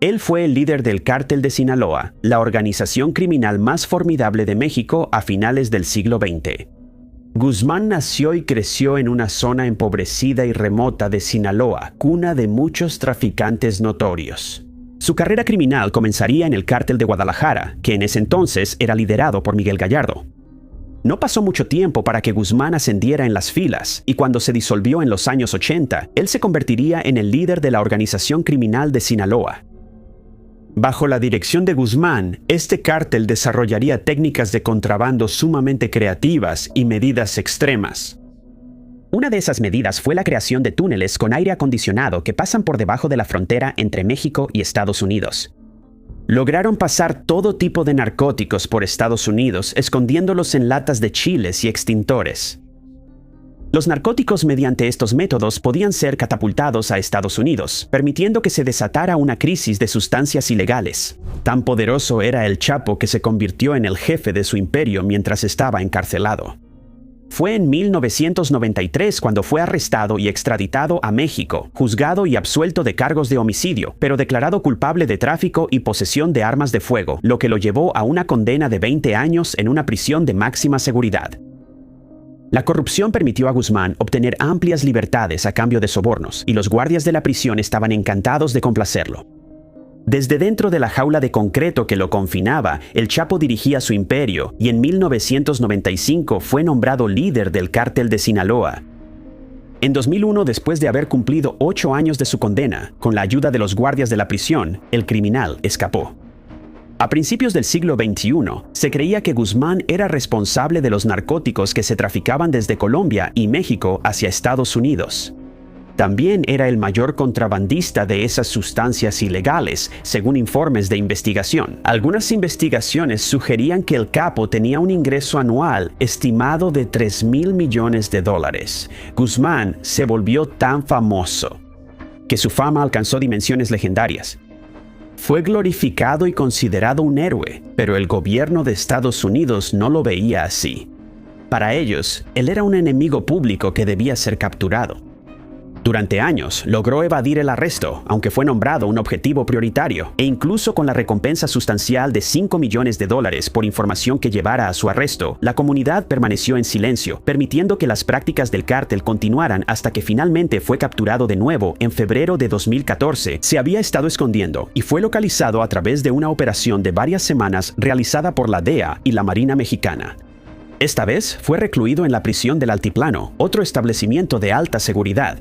Él fue el líder del Cártel de Sinaloa, la organización criminal más formidable de México a finales del siglo XX. Guzmán nació y creció en una zona empobrecida y remota de Sinaloa, cuna de muchos traficantes notorios. Su carrera criminal comenzaría en el Cártel de Guadalajara, que en ese entonces era liderado por Miguel Gallardo. No pasó mucho tiempo para que Guzmán ascendiera en las filas, y cuando se disolvió en los años 80, él se convertiría en el líder de la organización criminal de Sinaloa. Bajo la dirección de Guzmán, este cártel desarrollaría técnicas de contrabando sumamente creativas y medidas extremas. Una de esas medidas fue la creación de túneles con aire acondicionado que pasan por debajo de la frontera entre México y Estados Unidos. Lograron pasar todo tipo de narcóticos por Estados Unidos, escondiéndolos en latas de chiles y extintores. Los narcóticos mediante estos métodos podían ser catapultados a Estados Unidos, permitiendo que se desatara una crisis de sustancias ilegales. Tan poderoso era el Chapo que se convirtió en el jefe de su imperio mientras estaba encarcelado. Fue en 1993 cuando fue arrestado y extraditado a México, juzgado y absuelto de cargos de homicidio, pero declarado culpable de tráfico y posesión de armas de fuego, lo que lo llevó a una condena de 20 años en una prisión de máxima seguridad. La corrupción permitió a Guzmán obtener amplias libertades a cambio de sobornos, y los guardias de la prisión estaban encantados de complacerlo. Desde dentro de la jaula de concreto que lo confinaba, el Chapo dirigía su imperio y en 1995 fue nombrado líder del Cártel de Sinaloa. En 2001, después de haber cumplido 8 años de su condena, con la ayuda de los guardias de la prisión, el criminal escapó. A principios del siglo XXI, se creía que Guzmán era responsable de los narcóticos que se traficaban desde Colombia y México hacia Estados Unidos. También era el mayor contrabandista de esas sustancias ilegales, según informes de investigación. Algunas investigaciones sugerían que el capo tenía un ingreso anual estimado de $3,000 millones. Guzmán se volvió tan famoso que su fama alcanzó dimensiones legendarias. Fue glorificado y considerado un héroe, pero el gobierno de Estados Unidos no lo veía así. Para ellos, él era un enemigo público que debía ser capturado. Durante años, logró evadir el arresto, aunque fue nombrado un objetivo prioritario, e incluso con la recompensa sustancial de $5 millones por información que llevara a su arresto, la comunidad permaneció en silencio, permitiendo que las prácticas del cártel continuaran hasta que finalmente fue capturado de nuevo en febrero de 2014. Se había estado escondiendo y fue localizado a través de una operación de varias semanas realizada por la DEA y la Marina Mexicana. Esta vez fue recluido en la prisión del Altiplano, otro establecimiento de alta seguridad.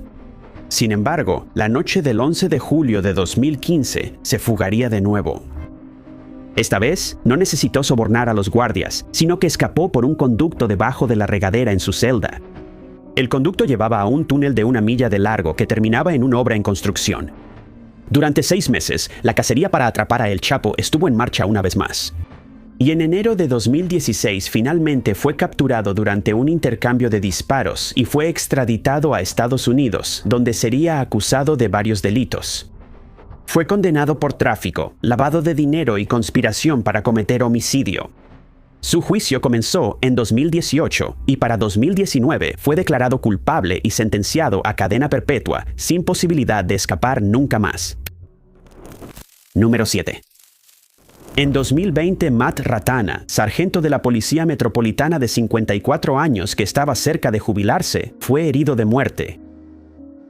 Sin embargo, la noche del 11 de julio de 2015 se fugaría de nuevo. Esta vez, no necesitó sobornar a los guardias, sino que escapó por un conducto debajo de la regadera en su celda. El conducto llevaba a un túnel de 1 milla de largo que terminaba en una obra en construcción. Durante 6 meses, la cacería para atrapar a El Chapo estuvo en marcha una vez más. Y en enero de 2016 finalmente fue capturado durante un intercambio de disparos y fue extraditado a Estados Unidos, donde sería acusado de varios delitos. Fue condenado por tráfico, lavado de dinero y conspiración para cometer homicidio. Su juicio comenzó en 2018 y para 2019 fue declarado culpable y sentenciado a cadena perpetua, sin posibilidad de escapar nunca más. Número 7. En 2020, Matt Ratana, sargento de la Policía Metropolitana de 54 años que estaba cerca de jubilarse, fue herido de muerte.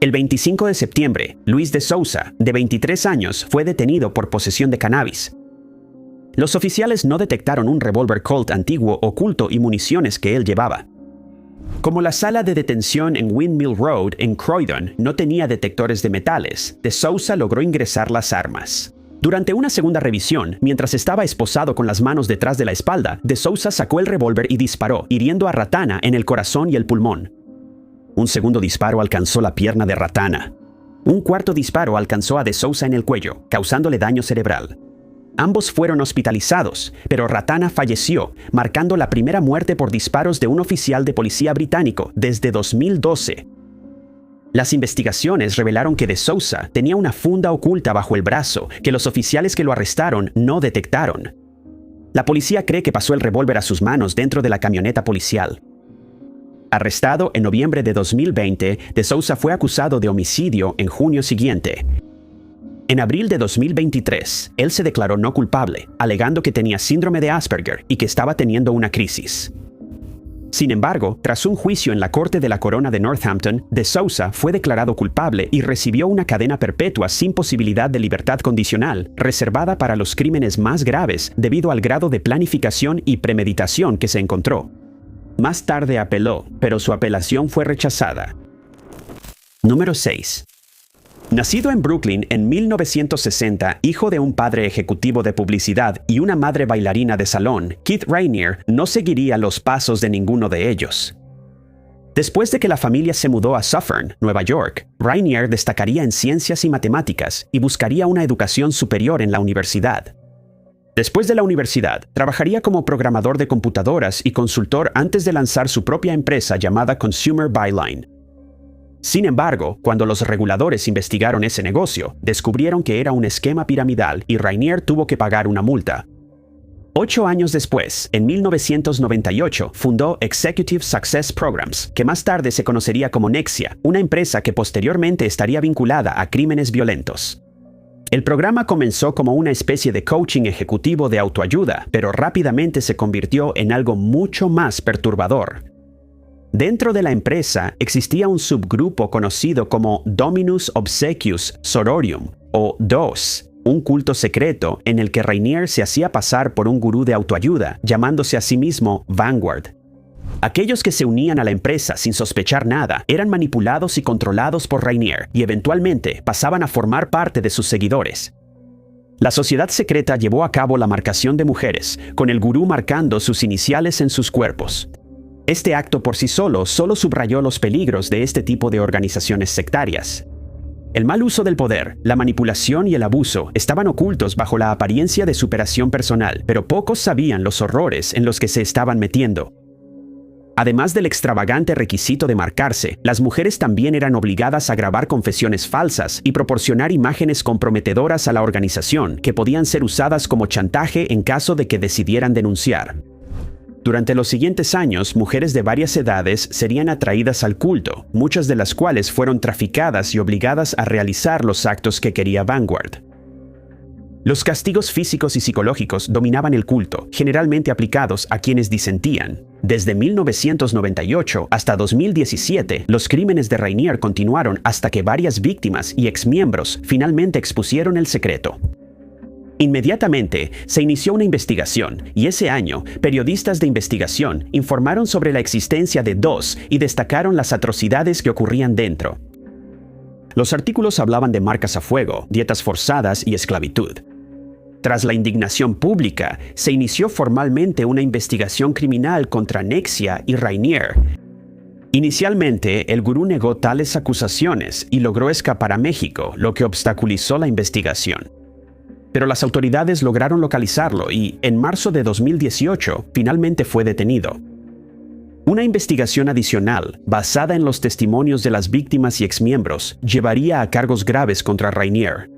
El 25 de septiembre, Luis de Souza, de 23 años, fue detenido por posesión de cannabis. Los oficiales no detectaron un revólver Colt antiguo oculto y municiones que él llevaba. Como la sala de detención en Windmill Road, en Croydon, no tenía detectores de metales, de Souza logró ingresar las armas. Durante una segunda revisión, mientras estaba esposado con las manos detrás de la espalda, de Souza sacó el revólver y disparó, hiriendo a Ratana en el corazón y el pulmón. Un segundo disparo alcanzó la pierna de Ratana. Un cuarto disparo alcanzó a de Souza en el cuello, causándole daño cerebral. Ambos fueron hospitalizados, pero Ratana falleció, marcando la primera muerte por disparos de un oficial de policía británico desde 2012. Las investigaciones revelaron que de Souza tenía una funda oculta bajo el brazo que los oficiales que lo arrestaron no detectaron. La policía cree que pasó el revólver a sus manos dentro de la camioneta policial. Arrestado en noviembre de 2020, de Souza fue acusado de homicidio en junio siguiente. En abril de 2023, él se declaró no culpable, alegando que tenía síndrome de Asperger y que estaba teniendo una crisis. Sin embargo, tras un juicio en la Corte de la Corona de Northampton, de Souza fue declarado culpable y recibió una cadena perpetua sin posibilidad de libertad condicional, reservada para los crímenes más graves debido al grado de planificación y premeditación que se encontró. Más tarde apeló, pero su apelación fue rechazada. Número 6. Nacido en Brooklyn en 1960, hijo de un padre ejecutivo de publicidad y una madre bailarina de salón, Keith Raniere no seguiría los pasos de ninguno de ellos. Después de que la familia se mudó a Suffern, Nueva York, Raniere destacaría en ciencias y matemáticas y buscaría una educación superior en la universidad. Después de la universidad, trabajaría como programador de computadoras y consultor antes de lanzar su propia empresa llamada Consumer Byline. Sin embargo, cuando los reguladores investigaron ese negocio, descubrieron que era un esquema piramidal y Raniere tuvo que pagar una multa. 8 años después, en 1998, fundó Executive Success Programs, que más tarde se conocería como Nexia, una empresa que posteriormente estaría vinculada a crímenes violentos. El programa comenzó como una especie de coaching ejecutivo de autoayuda, pero rápidamente se convirtió en algo mucho más perturbador. Dentro de la empresa existía un subgrupo conocido como Dominus Obsequius Sororium, o DOS, un culto secreto en el que Raniere se hacía pasar por un gurú de autoayuda, llamándose a sí mismo Vanguard. Aquellos que se unían a la empresa sin sospechar nada eran manipulados y controlados por Raniere y eventualmente pasaban a formar parte de sus seguidores. La sociedad secreta llevó a cabo la marcación de mujeres, con el gurú marcando sus iniciales en sus cuerpos. Este acto por sí solo subrayó los peligros de este tipo de organizaciones sectarias. El mal uso del poder, la manipulación y el abuso estaban ocultos bajo la apariencia de superación personal, pero pocos sabían los horrores en los que se estaban metiendo. Además del extravagante requisito de marcarse, las mujeres también eran obligadas a grabar confesiones falsas y proporcionar imágenes comprometedoras a la organización que podían ser usadas como chantaje en caso de que decidieran denunciar. Durante los siguientes años, mujeres de varias edades serían atraídas al culto, muchas de las cuales fueron traficadas y obligadas a realizar los actos que quería Vanguard. Los castigos físicos y psicológicos dominaban el culto, generalmente aplicados a quienes disentían. Desde 1998 hasta 2017, los crímenes de Raniere continuaron hasta que varias víctimas y exmiembros finalmente expusieron el secreto. Inmediatamente, se inició una investigación y ese año, periodistas de investigación informaron sobre la existencia de DOS y destacaron las atrocidades que ocurrían dentro. Los artículos hablaban de marcas a fuego, dietas forzadas y esclavitud. Tras la indignación pública, se inició formalmente una investigación criminal contra Nexia y Rainier. Inicialmente, el gurú negó tales acusaciones y logró escapar a México, lo que obstaculizó la investigación. Pero las autoridades lograron localizarlo y, en marzo de 2018, finalmente fue detenido. Una investigación adicional, basada en los testimonios de las víctimas y exmiembros, llevaría a cargos graves contra Rainier.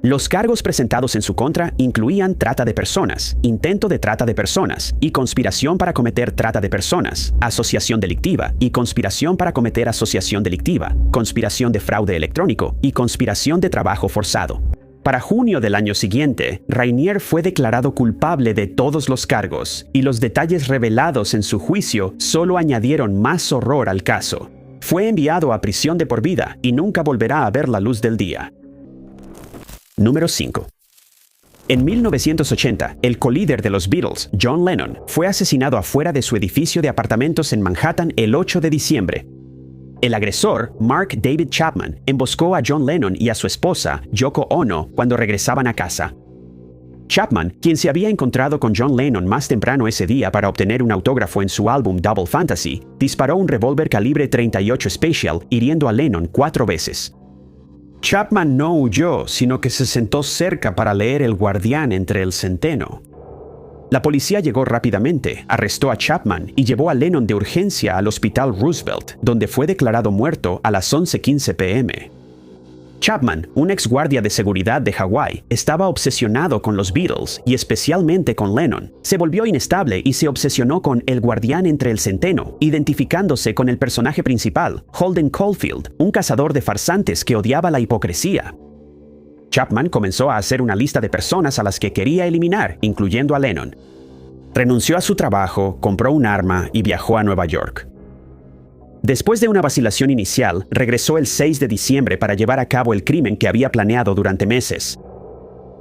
Los cargos presentados en su contra incluían trata de personas, intento de trata de personas y conspiración para cometer trata de personas, asociación delictiva y conspiración para cometer asociación delictiva, conspiración de fraude electrónico y conspiración de trabajo forzado. Para junio del año siguiente, Rainier fue declarado culpable de todos los cargos, y los detalles revelados en su juicio solo añadieron más horror al caso. Fue enviado a prisión de por vida y nunca volverá a ver la luz del día. Número 5. En 1980, el colíder de los Beatles, John Lennon, fue asesinado afuera de su edificio de apartamentos en Manhattan el 8 de diciembre. El agresor, Mark David Chapman, emboscó a John Lennon y a su esposa, Yoko Ono, cuando regresaban a casa. Chapman, quien se había encontrado con John Lennon más temprano ese día para obtener un autógrafo en su álbum Double Fantasy, disparó un revólver calibre .38 Special, hiriendo a Lennon 4 veces. Chapman no huyó, sino que se sentó cerca para leer El guardián entre el centeno. La policía llegó rápidamente, arrestó a Chapman y llevó a Lennon de urgencia al Hospital Roosevelt, donde fue declarado muerto a las 11:15 p.m. Chapman, un ex guardia de seguridad de Hawái, estaba obsesionado con los Beatles y especialmente con Lennon. Se volvió inestable y se obsesionó con El guardián entre el centeno, identificándose con el personaje principal, Holden Caulfield, un cazador de farsantes que odiaba la hipocresía. Chapman comenzó a hacer una lista de personas a las que quería eliminar, incluyendo a Lennon. Renunció a su trabajo, compró un arma y viajó a Nueva York. Después de una vacilación inicial, regresó el 6 de diciembre para llevar a cabo el crimen que había planeado durante meses.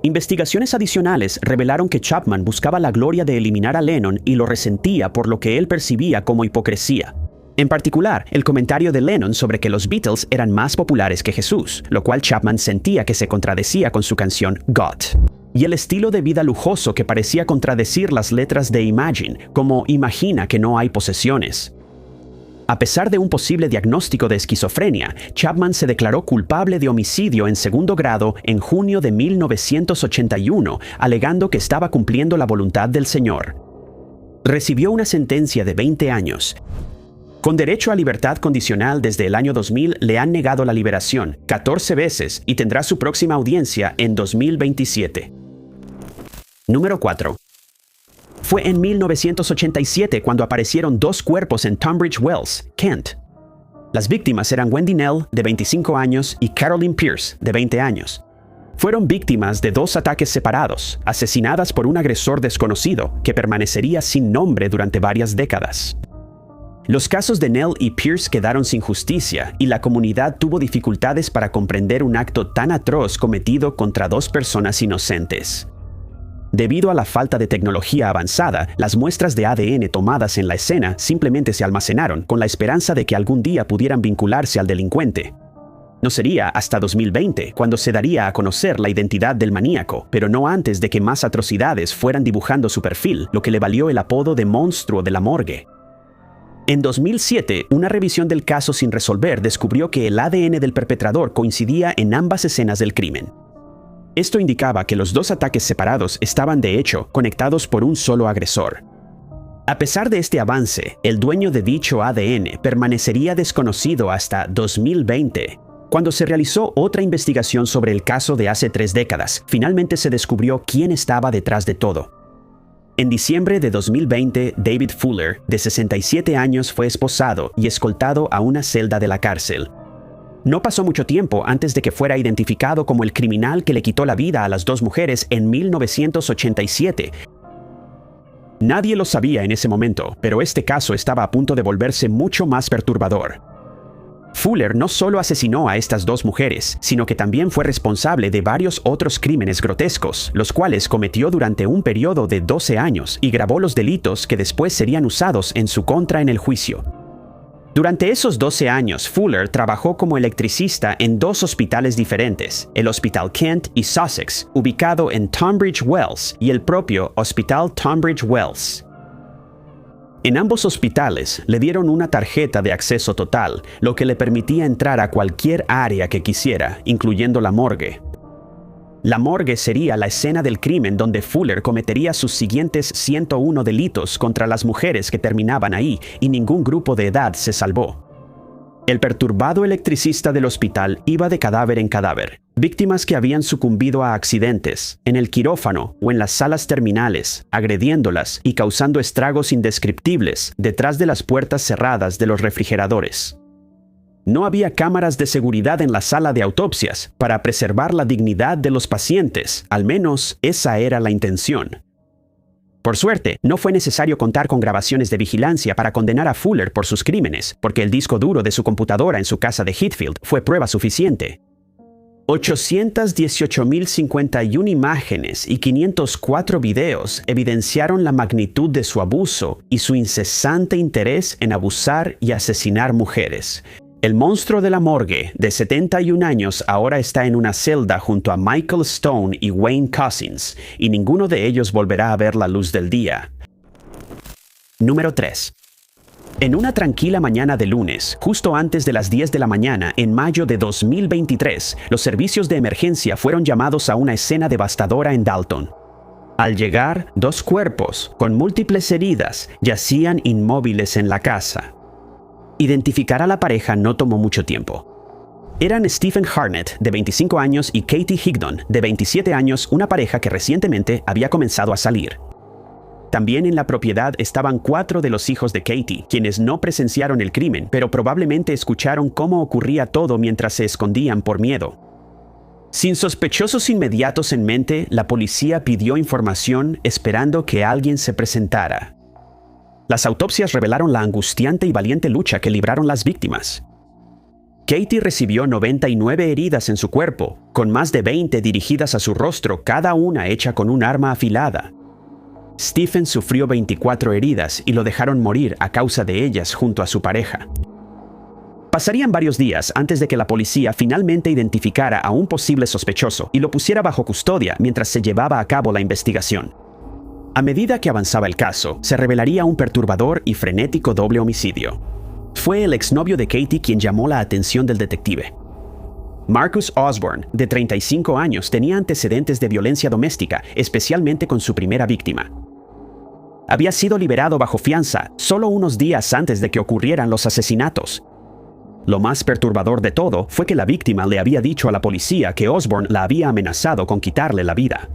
Investigaciones adicionales revelaron que Chapman buscaba la gloria de eliminar a Lennon y lo resentía por lo que él percibía como hipocresía. En particular, el comentario de Lennon sobre que los Beatles eran más populares que Jesús, lo cual Chapman sentía que se contradecía con su canción God. Y el estilo de vida lujoso que parecía contradecir las letras de Imagine, como Imagina que no hay posesiones. A pesar de un posible diagnóstico de esquizofrenia, Chapman se declaró culpable de homicidio en segundo grado en junio de 1981, alegando que estaba cumpliendo la voluntad del Señor. Recibió una sentencia de 20 años. Con derecho a libertad condicional desde el año 2000, le han negado la liberación 14 veces y tendrá su próxima audiencia en 2027. Número 4. Fue en 1987 cuando aparecieron 2 cuerpos en Tunbridge Wells, Kent. Las víctimas eran Wendy Knell, de 25 años, y Carolyn Pierce, de 20 años. Fueron víctimas de 2 ataques separados, asesinadas por un agresor desconocido que permanecería sin nombre durante varias décadas. Los casos de Knell y Pierce quedaron sin justicia y la comunidad tuvo dificultades para comprender un acto tan atroz cometido contra 2 personas inocentes. Debido a la falta de tecnología avanzada, las muestras de ADN tomadas en la escena simplemente se almacenaron con la esperanza de que algún día pudieran vincularse al delincuente. No sería hasta 2020 cuando se daría a conocer la identidad del maníaco, pero no antes de que más atrocidades fueran dibujando su perfil, lo que le valió el apodo de monstruo de la morgue. En 2007, una revisión del caso sin resolver descubrió que el ADN del perpetrador coincidía en ambas escenas del crimen. Esto indicaba que los 2 ataques separados estaban de hecho conectados por un solo agresor. A pesar de este avance, el dueño de dicho ADN permanecería desconocido hasta 2020. Cuando se realizó otra investigación sobre el caso de hace 3 décadas, finalmente se descubrió quién estaba detrás de todo. En diciembre de 2020, David Fuller, de 67 años, fue esposado y escoltado a una celda de la cárcel. No pasó mucho tiempo antes de que fuera identificado como el criminal que le quitó la vida a las 2 mujeres en 1987. Nadie lo sabía en ese momento, pero este caso estaba a punto de volverse mucho más perturbador. Fuller no solo asesinó a estas 2 mujeres, sino que también fue responsable de varios otros crímenes grotescos, los cuales cometió durante un periodo de 12 años y grabó los delitos que después serían usados en su contra en el juicio. Durante esos 12 años, Fuller trabajó como electricista en 2 hospitales diferentes, el Hospital Kent y Sussex, ubicado en Tunbridge Wells, y el propio Hospital Tunbridge Wells. En ambos hospitales le dieron una tarjeta de acceso total, lo que le permitía entrar a cualquier área que quisiera, incluyendo la morgue. La morgue sería la escena del crimen donde Fuller cometería sus siguientes 101 delitos contra las mujeres que terminaban ahí, y ningún grupo de edad se salvó. El perturbado electricista del hospital iba de cadáver en cadáver, víctimas que habían sucumbido a accidentes, en el quirófano o en las salas terminales, agrediéndolas y causando estragos indescriptibles detrás de las puertas cerradas de los refrigeradores. No había cámaras de seguridad en la sala de autopsias para preservar la dignidad de los pacientes, al menos esa era la intención. Por suerte, no fue necesario contar con grabaciones de vigilancia para condenar a Fuller por sus crímenes, porque el disco duro de su computadora en su casa de Heathfield fue prueba suficiente. 818.051 imágenes y 504 videos evidenciaron la magnitud de su abuso y su incesante interés en abusar y asesinar mujeres. El monstruo de la morgue, de 71 años, ahora está en una celda junto a Michael Stone y Wayne Couzens, y ninguno de ellos volverá a ver la luz del día. Número 3. En una tranquila mañana de lunes, justo antes de las 10 de la mañana, en mayo de 2023, los servicios de emergencia fueron llamados a una escena devastadora en Dalton. Al llegar, 2 cuerpos, con múltiples heridas, yacían inmóviles en la casa. Identificar a la pareja no tomó mucho tiempo. Eran Stephen Harnett, de 25 años, y Katie Higdon, de 27 años, una pareja que recientemente había comenzado a salir. También en la propiedad estaban 4 de los hijos de Katie, quienes no presenciaron el crimen, pero probablemente escucharon cómo ocurría todo mientras se escondían por miedo. Sin sospechosos inmediatos en mente, la policía pidió información esperando que alguien se presentara. Las autopsias revelaron la angustiante y valiente lucha que libraron las víctimas. Katie recibió 99 heridas en su cuerpo, con más de 20 dirigidas a su rostro, cada una hecha con un arma afilada. Stephen sufrió 24 heridas y lo dejaron morir a causa de ellas junto a su pareja. Pasarían varios días antes de que la policía finalmente identificara a un posible sospechoso y lo pusiera bajo custodia mientras se llevaba a cabo la investigación. A medida que avanzaba el caso, se revelaría un perturbador y frenético doble homicidio. Fue el exnovio de Katie quien llamó la atención del detective. Marcus Osborne, de 35 años, tenía antecedentes de violencia doméstica, especialmente con su primera víctima. Había sido liberado bajo fianza solo unos días antes de que ocurrieran los asesinatos. Lo más perturbador de todo fue que la víctima le había dicho a la policía que Osborne la había amenazado con quitarle la vida.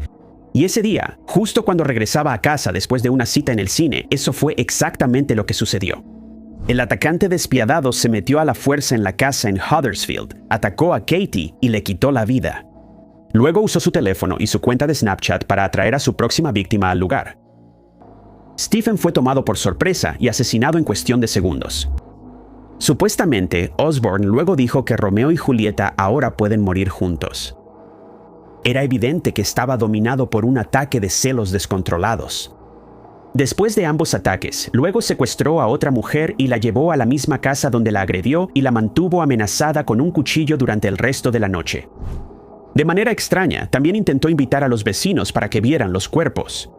Y ese día, justo cuando regresaba a casa después de una cita en el cine, eso fue exactamente lo que sucedió. El atacante despiadado se metió a la fuerza en la casa en Huddersfield, atacó a Katie y le quitó la vida. Luego usó su teléfono y su cuenta de Snapchat para atraer a su próxima víctima al lugar. Stephen fue tomado por sorpresa y asesinado en cuestión de segundos. Supuestamente, Osborne luego dijo que Romeo y Julieta ahora pueden morir juntos. Era evidente que estaba dominado por un ataque de celos descontrolados. Después de ambos ataques, luego secuestró a otra mujer y la llevó a la misma casa donde la agredió y la mantuvo amenazada con un cuchillo durante el resto de la noche. De manera extraña, también intentó invitar a los vecinos para que vieran los cuerpos.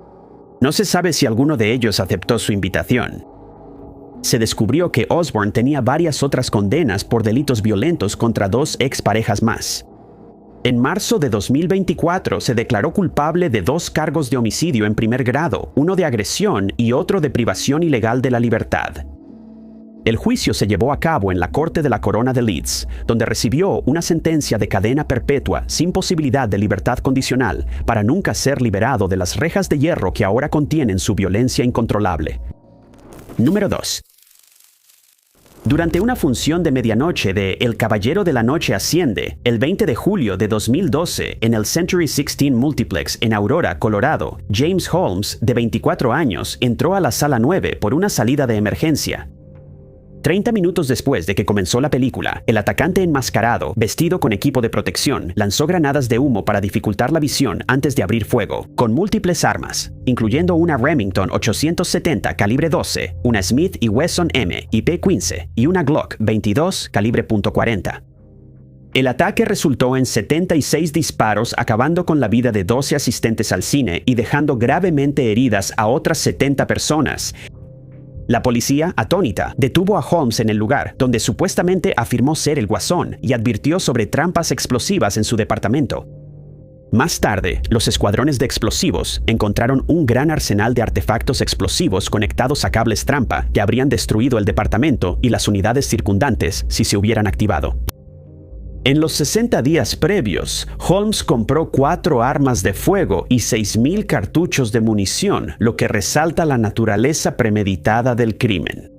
No se sabe si alguno de ellos aceptó su invitación. Se descubrió que Osborne tenía varias otras condenas por delitos violentos contra 2 exparejas más. En marzo de 2024 se declaró culpable de 2 cargos de homicidio en primer grado, uno de agresión y otro de privación ilegal de la libertad. El juicio se llevó a cabo en la Corte de la Corona de Leeds, donde recibió una sentencia de cadena perpetua sin posibilidad de libertad condicional para nunca ser liberado de las rejas de hierro que ahora contienen su violencia incontrolable. Número 2. Durante una función de medianoche de El Caballero de la Noche Asciende, el 20 de julio de 2012, en el Century 16 Multiplex en Aurora, Colorado, James Holmes, de 24 años, entró a la sala 9 por una salida de emergencia. 30 minutos después de que comenzó la película, el atacante enmascarado, vestido con equipo de protección, lanzó granadas de humo para dificultar la visión antes de abrir fuego, con múltiples armas, incluyendo una Remington 870 calibre 12, una Smith & Wesson M IP-15 y una Glock 22 calibre .40. El ataque resultó en 76 disparos, acabando con la vida de 12 asistentes al cine y dejando gravemente heridas a otras 70 personas. La policía, atónita, detuvo a Holmes en el lugar, donde supuestamente afirmó ser el Guasón, y advirtió sobre trampas explosivas en su departamento. Más tarde, los escuadrones de explosivos encontraron un gran arsenal de artefactos explosivos conectados a cables trampa que habrían destruido el departamento y las unidades circundantes si se hubieran activado. En los 60 días previos, Holmes compró 4 armas de fuego y 6,000 cartuchos de munición, lo que resalta la naturaleza premeditada del crimen.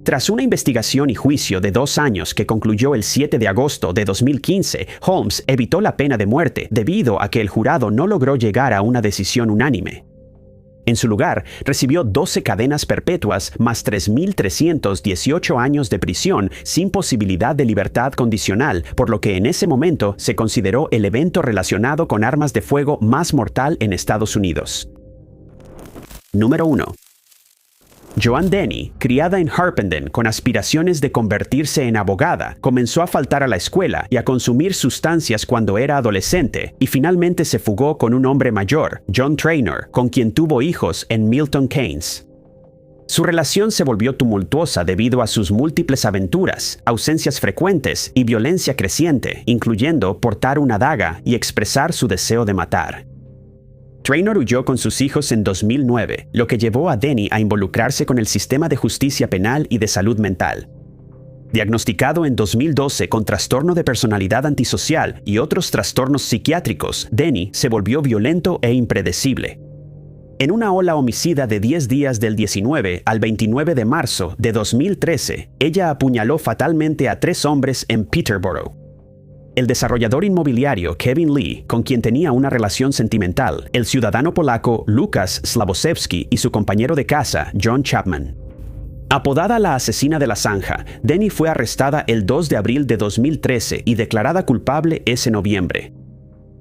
Tras una investigación y juicio de 2 años que concluyó el 7 de agosto de 2015, Holmes evitó la pena de muerte debido a que el jurado no logró llegar a una decisión unánime. En su lugar, recibió 12 cadenas perpetuas más 3.318 años de prisión sin posibilidad de libertad condicional, por lo que en ese momento se consideró el evento relacionado con armas de fuego más mortal en Estados Unidos. Número 1. Joan Denny, criada en Harpenden con aspiraciones de convertirse en abogada, comenzó a faltar a la escuela y a consumir sustancias cuando era adolescente, y finalmente se fugó con un hombre mayor, John Traynor, con quien tuvo hijos en Milton Keynes. Su relación se volvió tumultuosa debido a sus múltiples aventuras, ausencias frecuentes y violencia creciente, incluyendo portar una daga y expresar su deseo de matar. Traynor huyó con sus hijos en 2009, lo que llevó a Denny a involucrarse con el sistema de justicia penal y de salud mental. Diagnosticado en 2012 con trastorno de personalidad antisocial y otros trastornos psiquiátricos, Denny se volvió violento e impredecible. En una ola homicida de 10 días del 19 al 29 de marzo de 2013, ella apuñaló fatalmente a 3 hombres en Peterborough. El desarrollador inmobiliario Kevin Lee, con quien tenía una relación sentimental, el ciudadano polaco Lukasz Slabosewski y su compañero de casa, John Chapman. Apodada la asesina de la zanja, Denny fue arrestada el 2 de abril de 2013 y declarada culpable ese noviembre.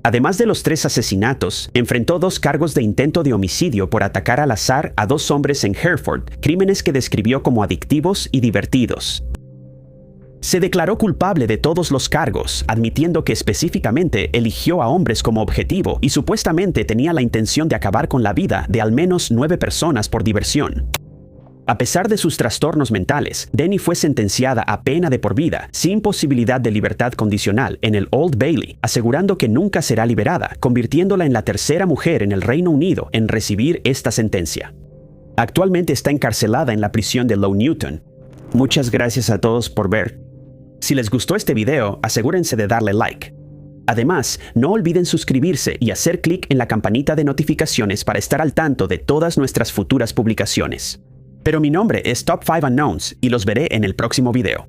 Además de los 3 asesinatos, enfrentó 2 cargos de intento de homicidio por atacar al azar a 2 hombres en Hereford, crímenes que describió como adictivos y divertidos. Se declaró culpable de todos los cargos, admitiendo que específicamente eligió a hombres como objetivo y supuestamente tenía la intención de acabar con la vida de al menos 9 personas por diversión. A pesar de sus trastornos mentales, Denny fue sentenciada a pena de por vida, sin posibilidad de libertad condicional, en el Old Bailey, asegurando que nunca será liberada, convirtiéndola en la tercera mujer en el Reino Unido en recibir esta sentencia. Actualmente está encarcelada en la prisión de Low Newton. Muchas gracias a todos por ver. Si les gustó este video, asegúrense de darle like. Además, no olviden suscribirse y hacer clic en la campanita de notificaciones para estar al tanto de todas nuestras futuras publicaciones. Pero mi nombre es Top 5 Unknowns y los veré en el próximo video.